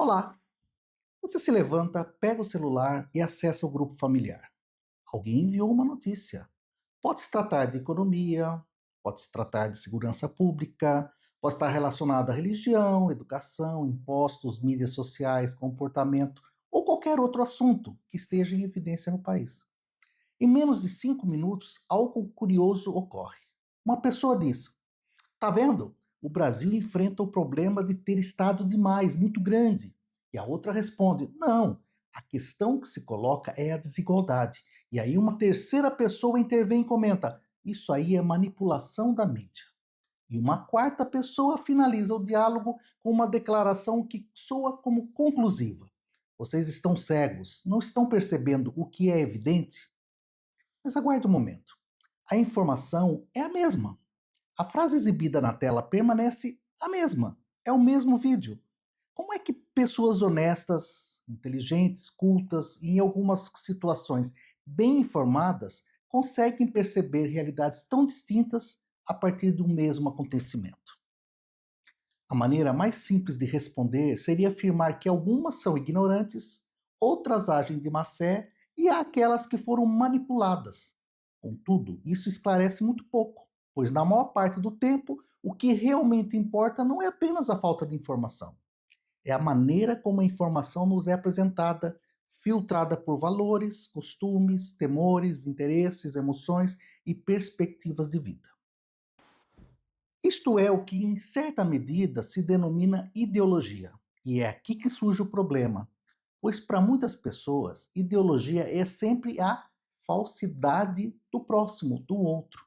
Olá! Você se levanta, pega o celular e acessa o grupo familiar. Alguém enviou uma notícia. Pode se tratar de economia, pode se tratar de segurança pública, pode estar relacionado à religião, educação, impostos, mídias sociais, comportamento ou qualquer outro assunto que esteja em evidência no país. Em menos de 5 minutos, algo curioso ocorre. Uma pessoa diz: Tá vendo? O Brasil enfrenta o problema de ter Estado demais, muito grande. E a outra responde: não, a questão que se coloca é a desigualdade. E aí uma terceira pessoa intervém e comenta: isso aí é manipulação da mídia. E uma quarta pessoa finaliza o diálogo com uma declaração que soa como conclusiva. Vocês estão cegos, não estão percebendo o que é evidente? Mas aguarde um momento. A informação é a mesma. A frase exibida na tela permanece a mesma. É o mesmo vídeo. Como é que pessoas honestas, inteligentes, cultas e em algumas situações bem informadas conseguem perceber realidades tão distintas a partir do mesmo acontecimento? A maneira mais simples de responder seria afirmar que algumas são ignorantes, outras agem de má fé e há aquelas que foram manipuladas. Contudo, isso esclarece muito pouco, pois na maior parte do tempo o que realmente importa não é apenas a falta de informação, é a maneira como a informação nos é apresentada, filtrada por valores, costumes, temores, interesses, emoções e perspectivas de vida. Isto é o que, em certa medida, se denomina ideologia. E é aqui que surge o problema, pois para muitas pessoas, ideologia é sempre a falsidade do próximo, do outro.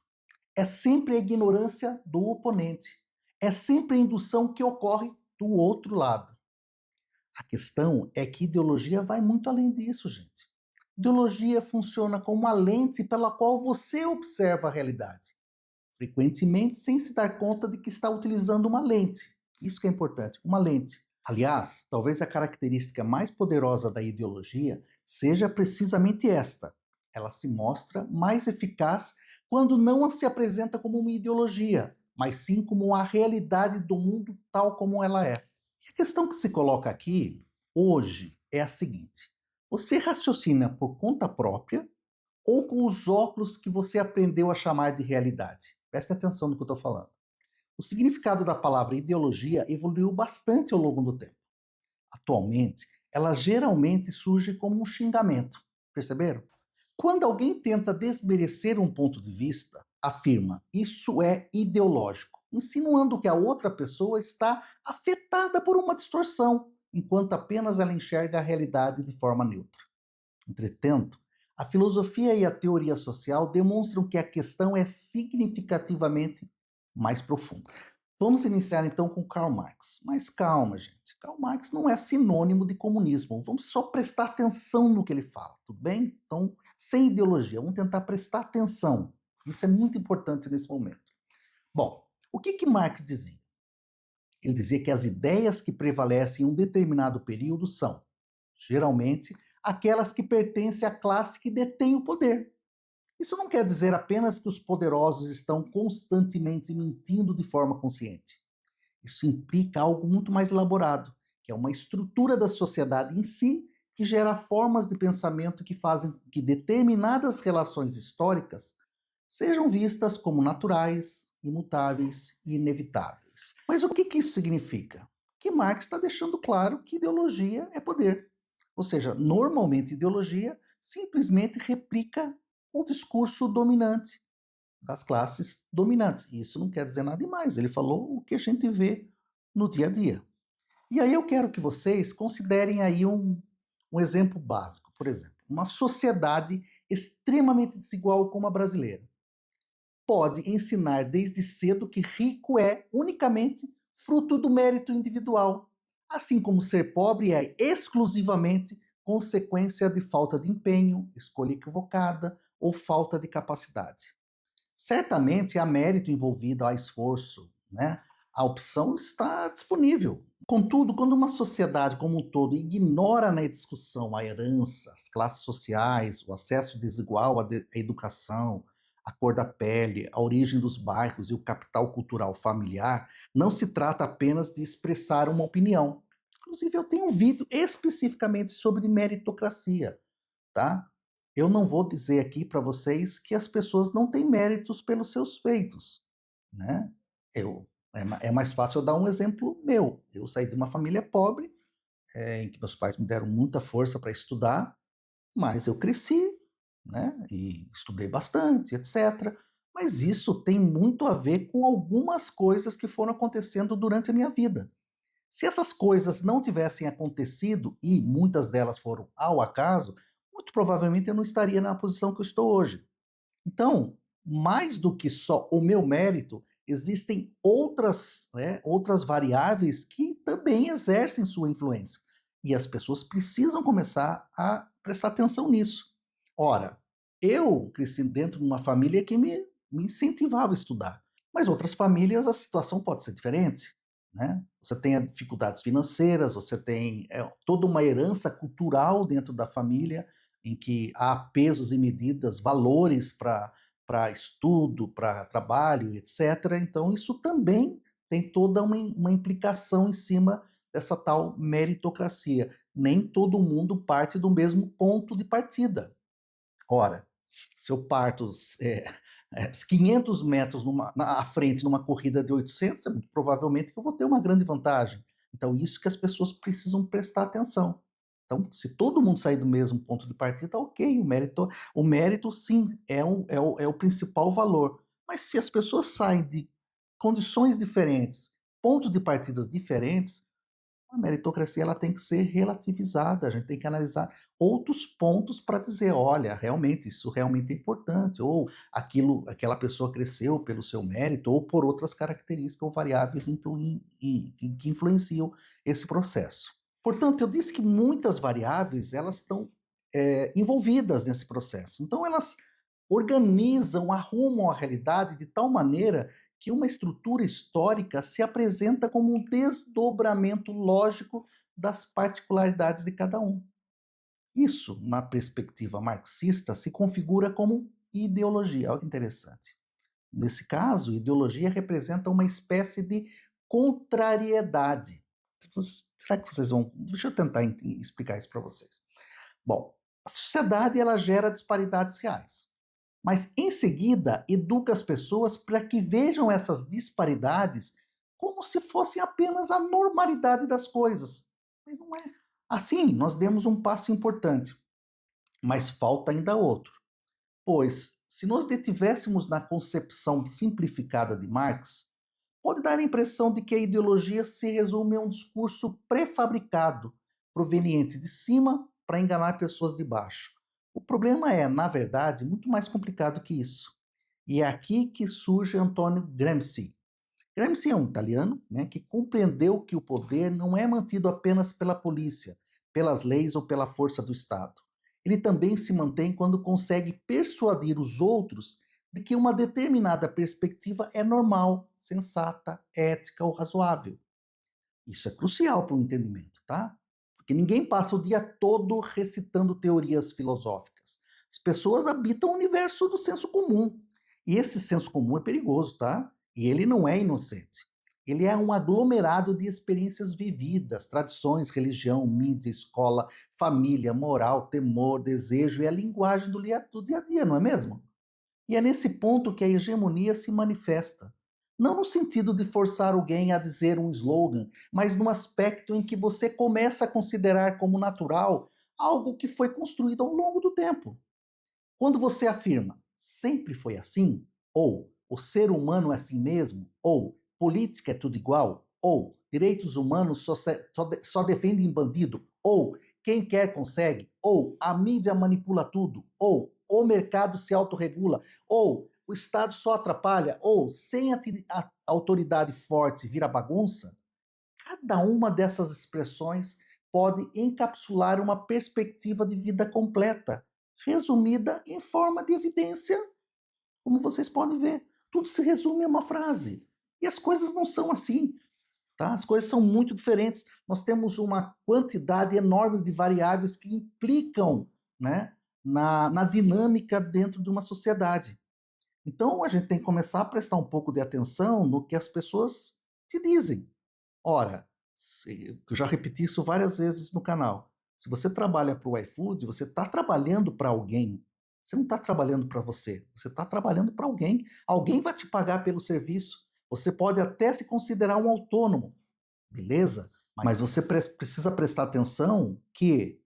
É sempre a ignorância do oponente. É sempre a indução que ocorre do outro lado. A questão é que ideologia vai muito além disso, gente. Ideologia funciona como uma lente pela qual você observa a realidade, frequentemente sem se dar conta de que está utilizando uma lente. Isso que é importante, uma lente. Aliás, talvez a característica mais poderosa da ideologia seja precisamente esta. Ela se mostra mais eficaz quando não se apresenta como uma ideologia, mas sim como a realidade do mundo tal como ela é. E a questão que se coloca aqui, hoje, é a seguinte: você raciocina por conta própria ou com os óculos que você aprendeu a chamar de realidade? Preste atenção no que eu estou falando. O significado da palavra ideologia evoluiu bastante ao longo do tempo. Atualmente, ela geralmente surge como um xingamento. Perceberam? Quando alguém tenta desmerecer um ponto de vista, afirma isso é ideológico, insinuando que a outra pessoa está afetada por uma distorção, enquanto apenas ela enxerga a realidade de forma neutra. Entretanto, a filosofia e a teoria social demonstram que a questão é significativamente mais profunda. Vamos iniciar então com Karl Marx. Mas calma, gente. Karl Marx não é sinônimo de comunismo. Vamos só prestar atenção no que ele fala, tudo bem? Então, sem ideologia, vamos tentar prestar atenção. Isso é muito importante nesse momento. Bom, o que Marx dizia? Ele dizia que as ideias que prevalecem em um determinado período são, geralmente, aquelas que pertencem à classe que detém o poder. Isso não quer dizer apenas que os poderosos estão constantemente mentindo de forma consciente. Isso implica algo muito mais elaborado, que é uma estrutura da sociedade em si que gera formas de pensamento que fazem com que determinadas relações históricas sejam vistas como naturais, imutáveis e inevitáveis. Mas o que isso significa? Que Marx está deixando claro que ideologia é poder. Ou seja, normalmente ideologia simplesmente replica o discurso dominante das classes dominantes. E isso não quer dizer nada demais. Ele falou o que a gente vê no dia a dia. E aí eu quero que vocês considerem aí um exemplo básico. Por exemplo, uma sociedade extremamente desigual como a brasileira pode ensinar desde cedo que rico é unicamente fruto do mérito individual, assim como ser pobre é exclusivamente consequência de falta de empenho, escolha equivocada ou falta de capacidade. Certamente há mérito envolvido, há esforço, né? A opção está disponível. Contudo, quando uma sociedade como um todo ignora na discussão a herança, as classes sociais, o acesso desigual à educação, a cor da pele, a origem dos bairros e o capital cultural familiar, não se trata apenas de expressar uma opinião. Inclusive, eu tenho um vídeo especificamente sobre meritocracia, tá? Eu não vou dizer aqui para vocês que as pessoas não têm méritos pelos seus feitos, né? É mais fácil eu dar um exemplo meu. Eu saí de uma família pobre, em que meus pais me deram muita força para estudar, mas eu cresci, né? E estudei bastante, etc. Mas isso tem muito a ver com algumas coisas que foram acontecendo durante a minha vida. Se essas coisas não tivessem acontecido, e muitas delas foram ao acaso, muito provavelmente eu não estaria na posição que eu estou hoje. Então, mais do que só o meu mérito, existem outras, né, outras variáveis que também exercem sua influência. E as pessoas precisam começar a prestar atenção nisso. Ora, eu cresci dentro de uma família que me incentivava a estudar, mas outras famílias a situação pode ser diferente. Né? Você tem dificuldades financeiras, você tem toda uma herança cultural dentro da família, em que há pesos e medidas, valores para estudo, para trabalho, etc. Então, isso também tem toda uma implicação em cima dessa tal meritocracia. Nem todo mundo parte do mesmo ponto de partida. Ora, se eu parto 500 metros à frente numa corrida de 800, é muito provavelmente que eu vou ter uma grande vantagem. Então, isso que as pessoas precisam prestar atenção. Então, se todo mundo sair do mesmo ponto de partida, ok, o mérito sim, é o principal valor. Mas se as pessoas saem de condições diferentes, pontos de partidas diferentes, a meritocracia ela tem que ser relativizada, a gente tem que analisar outros pontos para dizer, olha, realmente isso realmente é importante, ou aquela pessoa cresceu pelo seu mérito, ou por outras características ou variáveis que influenciam esse processo. Portanto, eu disse que muitas variáveis elas estão envolvidas nesse processo. Então, elas organizam, arrumam a realidade de tal maneira que uma estrutura histórica se apresenta como um desdobramento lógico das particularidades de cada um. Isso, na perspectiva marxista, se configura como ideologia. Olha que interessante. Nesse caso, ideologia representa uma espécie de contrariedade. Será que vocês vão. Deixa eu tentar explicar isso para vocês. Bom, a sociedade ela gera disparidades reais, mas em seguida educa as pessoas para que vejam essas disparidades como se fossem apenas a normalidade das coisas. Mas não é. Assim, nós demos um passo importante, mas falta ainda outro. Pois, se nos detivéssemos na concepção simplificada de Marx, pode dar a impressão de que a ideologia se resume a um discurso pré-fabricado, proveniente de cima para enganar pessoas de baixo. O problema é, na verdade, muito mais complicado que isso. E é aqui que surge Antonio Gramsci. Gramsci é um italiano, né, que compreendeu que o poder não é mantido apenas pela polícia, pelas leis ou pela força do Estado. Ele também se mantém quando consegue persuadir os outros de que uma determinada perspectiva é normal, sensata, ética ou razoável. Isso é crucial para o entendimento, tá? Porque ninguém passa o dia todo recitando teorias filosóficas. As pessoas habitam o universo do senso comum. E esse senso comum é perigoso, tá? E ele não é inocente. Ele é um aglomerado de experiências vividas, tradições, religião, mídia, escola, família, moral, temor, desejo e a linguagem do dia a dia, não é mesmo? E é nesse ponto que a hegemonia se manifesta. Não no sentido de forçar alguém a dizer um slogan, mas no aspecto em que você começa a considerar como natural algo que foi construído ao longo do tempo. Quando você afirma sempre foi assim, ou o ser humano é assim mesmo, ou política é tudo igual, ou direitos humanos só defendem bandido, ou quem quer consegue, ou a mídia manipula tudo, ou o mercado se autorregula, ou o Estado só atrapalha, ou sem a autoridade forte vira bagunça, cada uma dessas expressões pode encapsular uma perspectiva de vida completa, resumida em forma de evidência, como vocês podem ver. Tudo se resume a uma frase. E as coisas não são assim. Tá? As coisas são muito diferentes. Nós temos uma quantidade enorme de variáveis que implicam, né, na dinâmica dentro de uma sociedade. Então a gente tem que começar a prestar um pouco de atenção no que as pessoas te dizem. Ora, Eu já repeti isso várias vezes no canal. Se você trabalha para o iFood, você está trabalhando para alguém. Você não está trabalhando para você. Você está trabalhando para alguém. Alguém vai te pagar pelo serviço. Você pode até se considerar um autônomo, beleza? Mas você precisa prestar atenção que,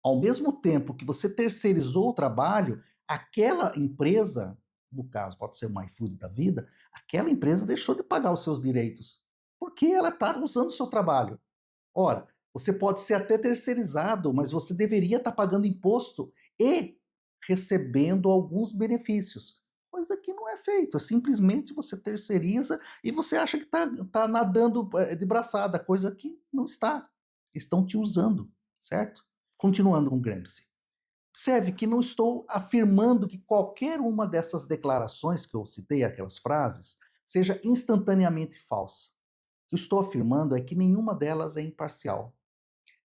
ao mesmo tempo que você terceirizou o trabalho, aquela empresa, no caso, pode ser uma iFood da vida, aquela empresa deixou de pagar os seus direitos, porque ela está usando o seu trabalho. Ora, você pode ser até terceirizado, mas você deveria estar pagando imposto e recebendo alguns benefícios. Coisa que não é feito, é simplesmente você terceiriza e você acha que está nadando de braçada, coisa que não está. Estão te usando, certo? Continuando com Gramsci. Observe que não estou afirmando que qualquer uma dessas declarações que eu citei, aquelas frases, seja instantaneamente falsa. O que eu estou afirmando é que nenhuma delas é imparcial.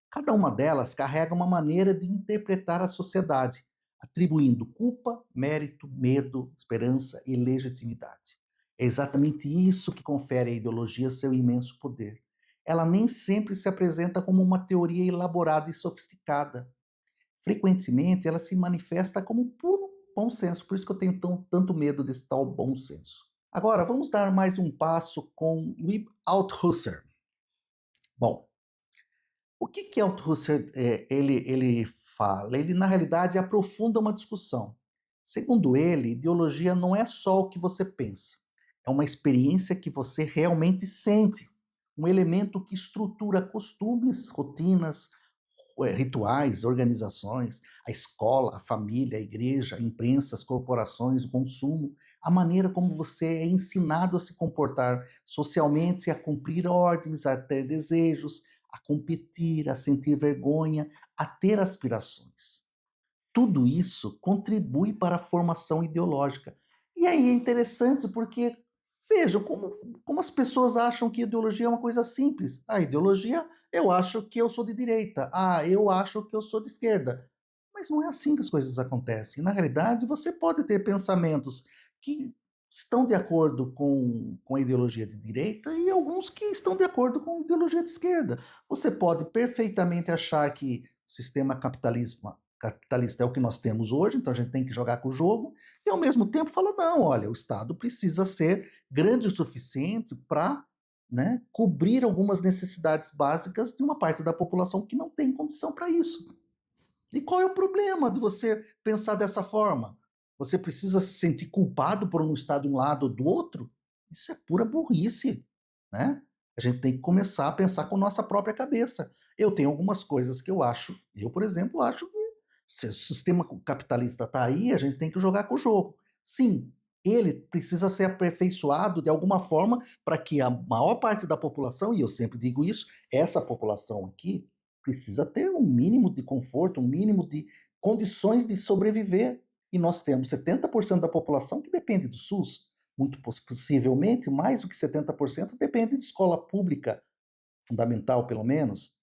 Cada uma delas carrega uma maneira de interpretar a sociedade, atribuindo culpa, mérito, medo, esperança e legitimidade. É exatamente isso que confere à ideologia seu imenso poder. Ela nem sempre se apresenta como uma teoria elaborada e sofisticada. Frequentemente, ela se manifesta como puro bom senso, por isso que eu tenho tanto medo desse tal bom senso. Agora, vamos dar mais um passo com Lieb Althusser. Bom, o que Althusser ele fala? Ele, na realidade, aprofunda uma discussão. Segundo ele, ideologia não é só o que você pensa, é uma experiência que você realmente sente, um elemento que estrutura costumes, rotinas, rituais, organizações, a escola, a família, a igreja, a imprensa, as corporações, o consumo, a maneira como você é ensinado a se comportar socialmente, a cumprir ordens, a ter desejos, a competir, a sentir vergonha, a ter aspirações. Tudo isso contribui para a formação ideológica. E aí é interessante porque, vejam, como as pessoas acham que ideologia é uma coisa simples. A ideologia, eu acho que eu sou de direita. Ah, eu acho que eu sou de esquerda. Mas não é assim que as coisas acontecem. Na realidade, você pode ter pensamentos que estão de acordo com a ideologia de direita e alguns que estão de acordo com a ideologia de esquerda. Você pode perfeitamente achar que o sistema capitalista é o que nós temos hoje, então a gente tem que jogar com o jogo, e ao mesmo tempo fala, não, olha, o Estado precisa ser grande o suficiente para, né, cobrir algumas necessidades básicas de uma parte da população que não tem condição para isso. E qual é o problema de você pensar dessa forma? Você precisa se sentir culpado por não estar de um lado ou do outro? Isso é pura burrice, né? A gente tem que começar a pensar com nossa própria cabeça. Eu tenho algumas coisas que eu, por exemplo, acho que se o sistema capitalista está aí, a gente tem que jogar com o jogo. Sim, ele precisa ser aperfeiçoado de alguma forma para que a maior parte da população, e eu sempre digo isso, essa população aqui, precisa ter um mínimo de conforto, um mínimo de condições de sobreviver. E nós temos 70% da população que depende do SUS. Muito possivelmente, mais do que 70% depende de escola pública, fundamental pelo menos.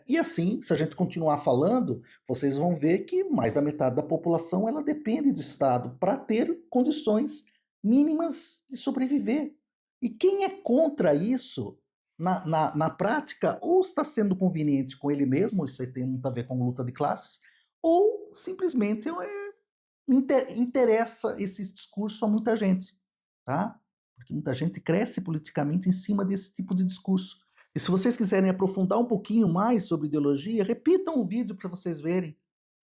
E assim, se a gente continuar falando, vocês vão ver que mais da metade da população ela depende do Estado para ter condições mínimas de sobreviver. E quem é contra isso, na prática, ou está sendo conveniente com ele mesmo, isso aí tem muito a ver com luta de classes, ou simplesmente interessa esse discurso a muita gente, tá? Porque muita gente cresce politicamente em cima desse tipo de discurso. E se vocês quiserem aprofundar um pouquinho mais sobre ideologia, repitam o vídeo para vocês verem,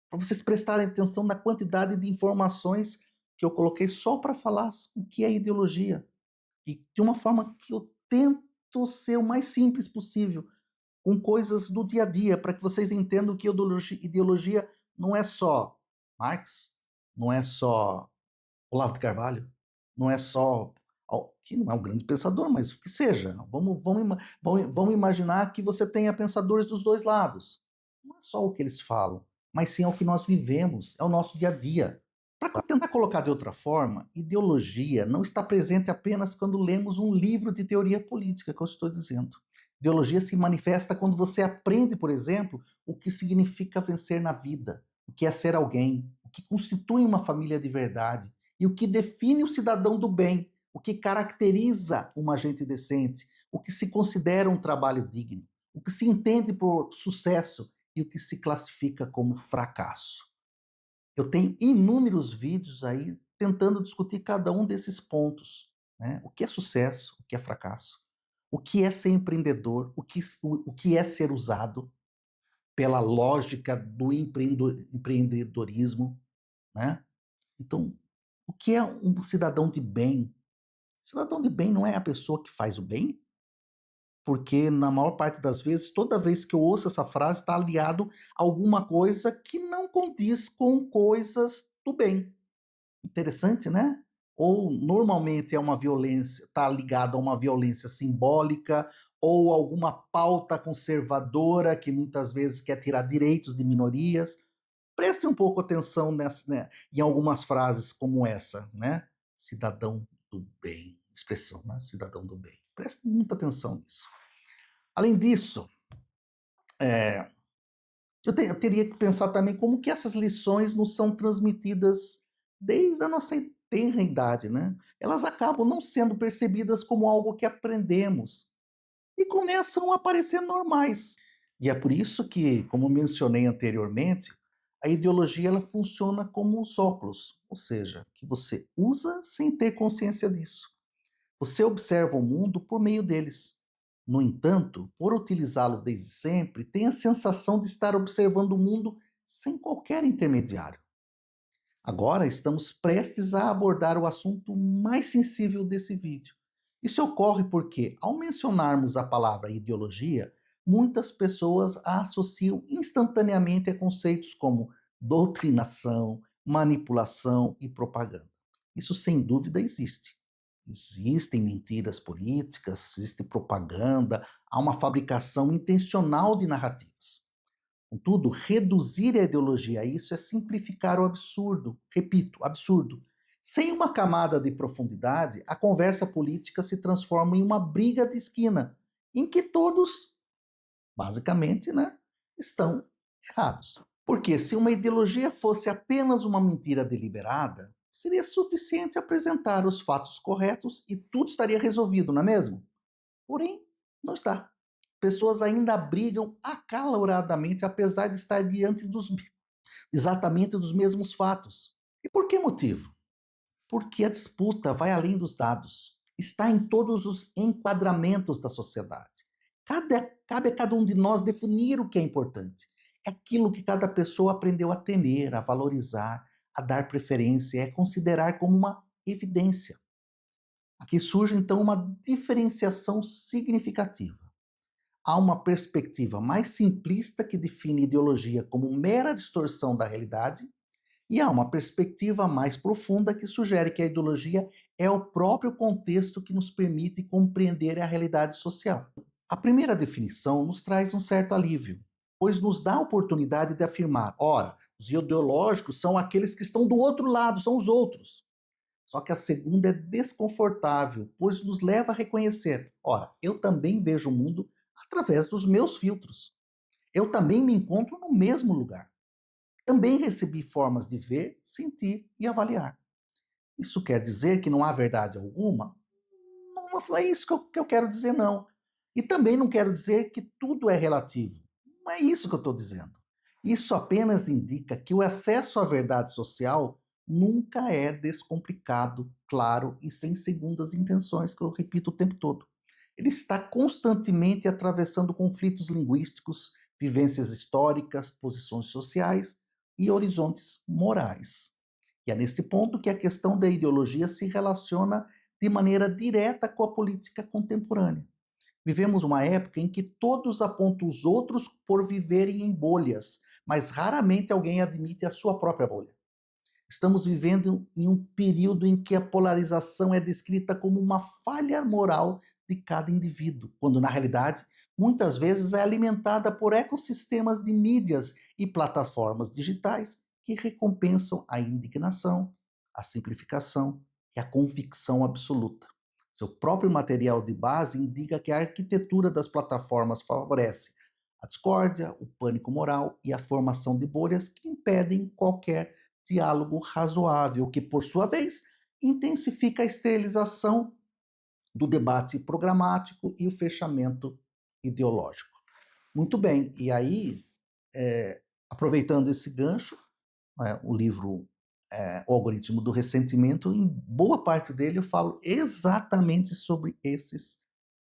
para vocês prestarem atenção na quantidade de informações que eu coloquei só para falar o que é ideologia. E de uma forma que eu tento ser o mais simples possível, com coisas do dia a dia, para que vocês entendam que ideologia não é só Marx, não é só Olavo de Carvalho, não é só que não é um grande pensador, mas que seja. Vamos imaginar que você tenha pensadores dos dois lados. Não é só o que eles falam, mas sim é o que nós vivemos, é o nosso dia a dia. Para tentar colocar de outra forma, ideologia não está presente apenas quando lemos um livro de teoria política, que eu estou dizendo. Ideologia se manifesta quando você aprende, por exemplo, o que significa vencer na vida, o que é ser alguém, o que constitui uma família de verdade e o que define o cidadão do bem, o que caracteriza uma gente decente, o que se considera um trabalho digno, o que se entende por sucesso e o que se classifica como fracasso. Eu tenho inúmeros vídeos aí tentando discutir cada um desses pontos, né? O que é sucesso, o que é fracasso, o que é ser empreendedor, o que é ser usado pela lógica do empreendedorismo, né? Então, o que é um cidadão de bem? Cidadão de bem não é a pessoa que faz o bem? Porque na maior parte das vezes, toda vez que eu ouço essa frase, está aliado a alguma coisa que não condiz com coisas do bem. Interessante, né? Ou normalmente é uma violência, está ligado a uma violência simbólica ou alguma pauta conservadora que muitas vezes quer tirar direitos de minorias. Preste um pouco atenção né, em algumas frases como essa, né? Cidadão do bem, expressão, né? Cidadão do bem. Preste muita atenção nisso. Além disso, é, eu teria que pensar também como que essas lições nos são transmitidas desde a nossa tenra idade, né? Elas acabam não sendo percebidas como algo que aprendemos e começam a parecer normais. E é por isso que, como mencionei anteriormente, a ideologia ela funciona como os óculos, ou seja, que você usa sem ter consciência disso. Você observa o mundo por meio deles. No entanto, por utilizá-lo desde sempre, tem a sensação de estar observando o mundo sem qualquer intermediário. Agora estamos prestes a abordar o assunto mais sensível desse vídeo. Isso ocorre porque, ao mencionarmos a palavra ideologia, muitas pessoas a associam instantaneamente a conceitos como doutrinação, manipulação e propaganda. Isso sem dúvida existe. Existem mentiras políticas, existe propaganda, há uma fabricação intencional de narrativas. Contudo, reduzir a ideologia a isso é simplificar o absurdo. Repito, absurdo. Sem uma camada de profundidade, a conversa política se transforma em uma briga de esquina, em que todos, basicamente, né, estão errados. Porque se uma ideologia fosse apenas uma mentira deliberada, seria suficiente apresentar os fatos corretos e tudo estaria resolvido, não é mesmo? Porém, não está. Pessoas ainda brigam acaloradamente, apesar de estar diante exatamente dos mesmos fatos. E por que motivo? Porque a disputa vai além dos dados. Está em todos os enquadramentos da sociedade. Cabe a cada um de nós definir o que é importante. É aquilo que cada pessoa aprendeu a temer, a valorizar, a dar preferência, é considerar como uma evidência. Aqui surge então uma diferenciação significativa. Há uma perspectiva mais simplista que define ideologia como mera distorção da realidade, e há uma perspectiva mais profunda que sugere que a ideologia é o próprio contexto que nos permite compreender a realidade social. A primeira definição nos traz um certo alívio, pois nos dá a oportunidade de afirmar: ora, os ideológicos são aqueles que estão do outro lado, são os outros. Só que a segunda é desconfortável, pois nos leva a reconhecer: ora, eu também vejo o mundo através dos meus filtros. Eu também me encontro no mesmo lugar. Também recebi formas de ver, sentir e avaliar. Isso quer dizer que não há verdade alguma? Não é isso que eu quero dizer, não. E também não quero dizer que tudo é relativo. Não é isso que eu estou dizendo. Isso apenas indica que o acesso à verdade social nunca é descomplicado, claro e sem segundas intenções, que eu repito o tempo todo. Ele está constantemente atravessando conflitos linguísticos, vivências históricas, posições sociais e horizontes morais. E é nesse ponto que a questão da ideologia se relaciona de maneira direta com a política contemporânea. Vivemos uma época em que todos apontam os outros por viverem em bolhas, mas raramente alguém admite a sua própria bolha. Estamos vivendo em um período em que a polarização é descrita como uma falha moral de cada indivíduo, quando na realidade muitas vezes é alimentada por ecossistemas de mídias e plataformas digitais que recompensam a indignação, a simplificação e a convicção absoluta. Seu próprio material de base indica que a arquitetura das plataformas favorece a discórdia, o pânico moral e a formação de bolhas que impedem qualquer diálogo razoável, que, por sua vez, intensifica a esterilização do debate programático e o fechamento ideológico. Muito bem, e aí, aproveitando esse gancho, o livro O Algoritmo do Ressentimento, em boa parte dele eu falo exatamente sobre esses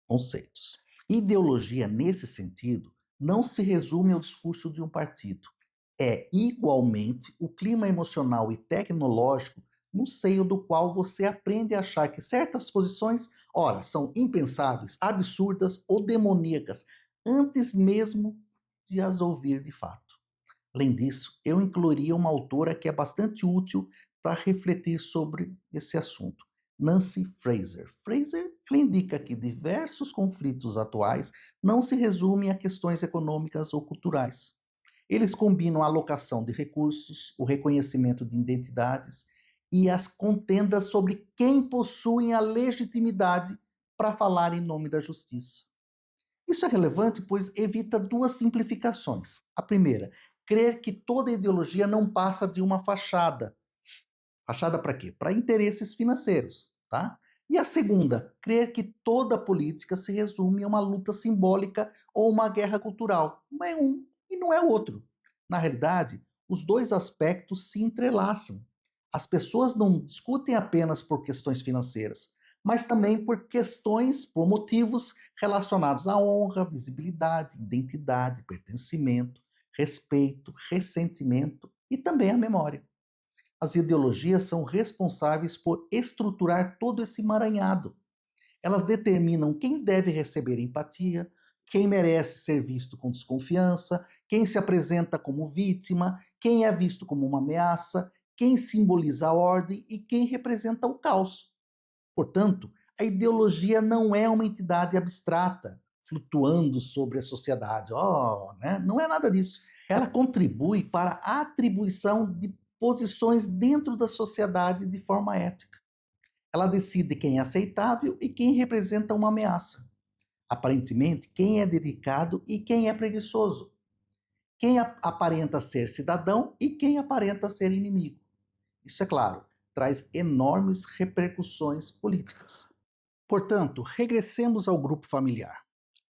conceitos. Ideologia, nesse sentido, não se resume ao discurso de um partido. É igualmente o clima emocional e tecnológico no seio do qual você aprende a achar que certas posições, ora, são impensáveis, absurdas ou demoníacas, antes mesmo de as ouvir de fato. Além disso, eu incluiria uma autora que é bastante útil para refletir sobre esse assunto, Nancy Fraser. Fraser ela indica que diversos conflitos atuais não se resumem a questões econômicas ou culturais. Eles combinam a alocação de recursos, o reconhecimento de identidades e as contendas sobre quem possui a legitimidade para falar em nome da justiça. Isso é relevante pois evita duas simplificações. A primeira, crer que toda ideologia não passa de uma fachada. Fachada para quê? Para interesses financeiros, tá? E a segunda, crer que toda política se resume a uma luta simbólica ou uma guerra cultural. Não é um e não é o outro. Na realidade, os dois aspectos se entrelaçam. As pessoas não discutem apenas por questões financeiras, mas também por motivos relacionados à honra, visibilidade, identidade, pertencimento, respeito, ressentimento e também à memória. As ideologias são responsáveis por estruturar todo esse emaranhado. Elas determinam quem deve receber empatia, quem merece ser visto com desconfiança, quem se apresenta como vítima, quem é visto como uma ameaça, quem simboliza a ordem e quem representa o caos. Portanto, a ideologia não é uma entidade abstrata, flutuando sobre a sociedade. Né? Não é nada disso. Ela contribui para a atribuição de posições dentro da sociedade de forma ética. Ela decide quem é aceitável e quem representa uma ameaça. Aparentemente, quem é dedicado e quem é preguiçoso. Quem aparenta ser cidadão e quem aparenta ser inimigo. Isso, é claro, traz enormes repercussões políticas. Portanto, regressemos ao grupo familiar.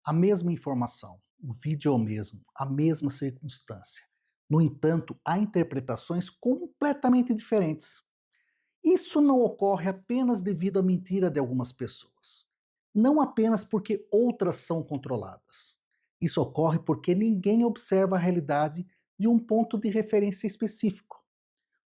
A mesma informação, o vídeo é o mesmo, a mesma circunstância. No entanto, há interpretações completamente diferentes. Isso não ocorre apenas devido à mentira de algumas pessoas. Não apenas porque outras são controladas. Isso ocorre porque ninguém observa a realidade de um ponto de referência específico.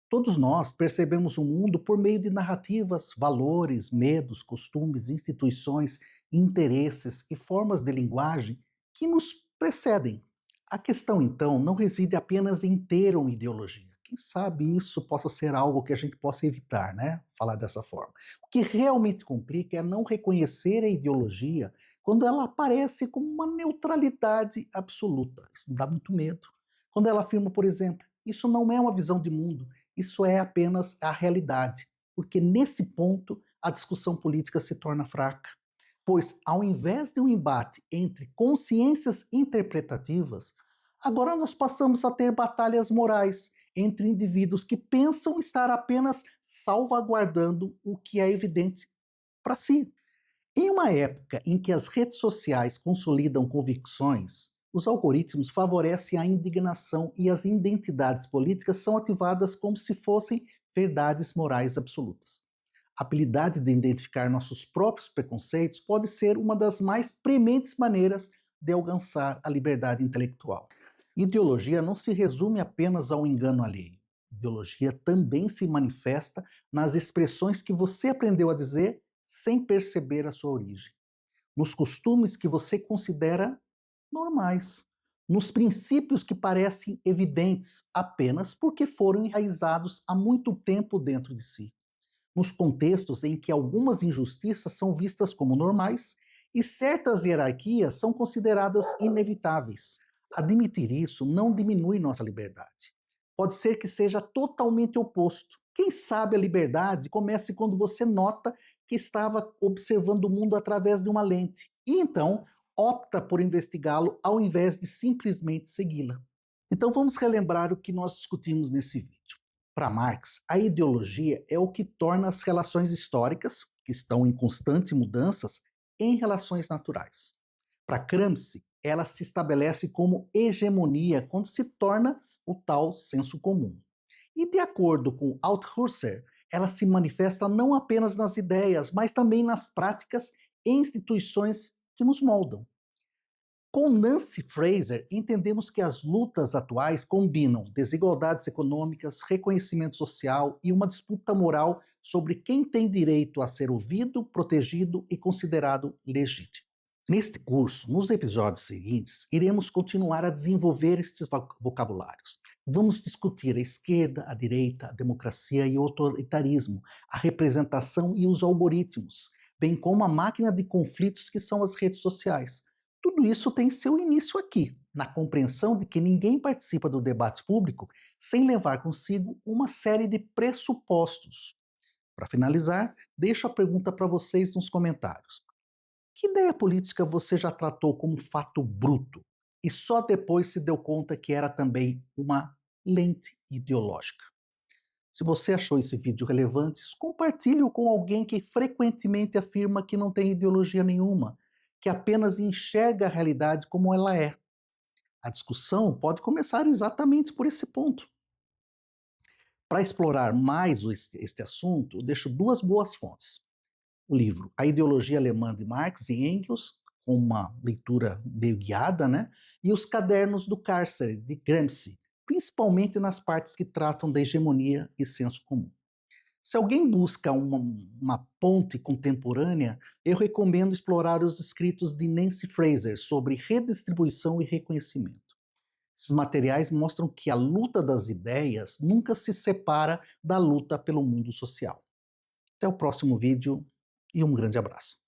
Todos nós percebemos o mundo por meio de narrativas, valores, medos, costumes, instituições, interesses e formas de linguagem que nos precedem. A questão, então, não reside apenas em ter uma ideologia. Quem sabe isso possa ser algo que a gente possa evitar, né? Falar dessa forma. O que realmente complica é não reconhecer a ideologia quando ela aparece como uma neutralidade absoluta. Isso me dá muito medo. Quando ela afirma, por exemplo, isso não é uma visão de mundo, isso é apenas a realidade, porque nesse ponto a discussão política se torna fraca. Pois, ao invés de um embate entre consciências interpretativas, agora nós passamos a ter batalhas morais entre indivíduos que pensam estar apenas salvaguardando o que é evidente para si. Em uma época em que as redes sociais consolidam convicções, os algoritmos favorecem a indignação e as identidades políticas são ativadas como se fossem verdades morais absolutas. A habilidade de identificar nossos próprios preconceitos pode ser uma das mais prementes maneiras de alcançar a liberdade intelectual. Ideologia não se resume apenas ao engano alheio. Ideologia também se manifesta nas expressões que você aprendeu a dizer sem perceber a sua origem, nos costumes que você considera normais, nos princípios que parecem evidentes apenas porque foram enraizados há muito tempo dentro de si, nos contextos em que algumas injustiças são vistas como normais e certas hierarquias são consideradas inevitáveis. Admitir isso não diminui nossa liberdade. Pode ser que seja totalmente oposto. Quem sabe a liberdade comece quando você nota que estava observando o mundo através de uma lente e então opta por investigá-lo ao invés de simplesmente segui-la. Então vamos relembrar o que nós discutimos nesse vídeo. Para Marx, a ideologia é o que torna as relações históricas, que estão em constantes mudanças, em relações naturais. Para Gramsci, ela se estabelece como hegemonia quando se torna o tal senso comum. E de acordo com Althusser, ela se manifesta não apenas nas ideias, mas também nas práticas e instituições que nos moldam. Com Nancy Fraser, entendemos que as lutas atuais combinam desigualdades econômicas, reconhecimento social e uma disputa moral sobre quem tem direito a ser ouvido, protegido e considerado legítimo. Neste curso, nos episódios seguintes, iremos continuar a desenvolver estes vocabulários. Vamos discutir a esquerda, a direita, a democracia e o autoritarismo, a representação e os algoritmos, bem como a máquina de conflitos que são as redes sociais. Tudo isso tem seu início aqui, na compreensão de que ninguém participa do debate público sem levar consigo uma série de pressupostos. Para finalizar, deixo a pergunta para vocês nos comentários. Que ideia política você já tratou como fato bruto e só depois se deu conta que era também uma lente ideológica? Se você achou esse vídeo relevante, compartilhe-o com alguém que frequentemente afirma que não tem ideologia nenhuma, que apenas enxerga a realidade como ela é. A discussão pode começar exatamente por esse ponto. Para explorar mais este assunto, deixo duas boas fontes. O livro A Ideologia Alemã de Marx e Engels, com uma leitura meio guiada, né? E os Cadernos do Cárcere, de Gramsci, principalmente nas partes que tratam da hegemonia e senso comum. Se alguém busca uma ponte contemporânea, eu recomendo explorar os escritos de Nancy Fraser sobre redistribuição e reconhecimento. Esses materiais mostram que a luta das ideias nunca se separa da luta pelo mundo social. Até o próximo vídeo e um grande abraço.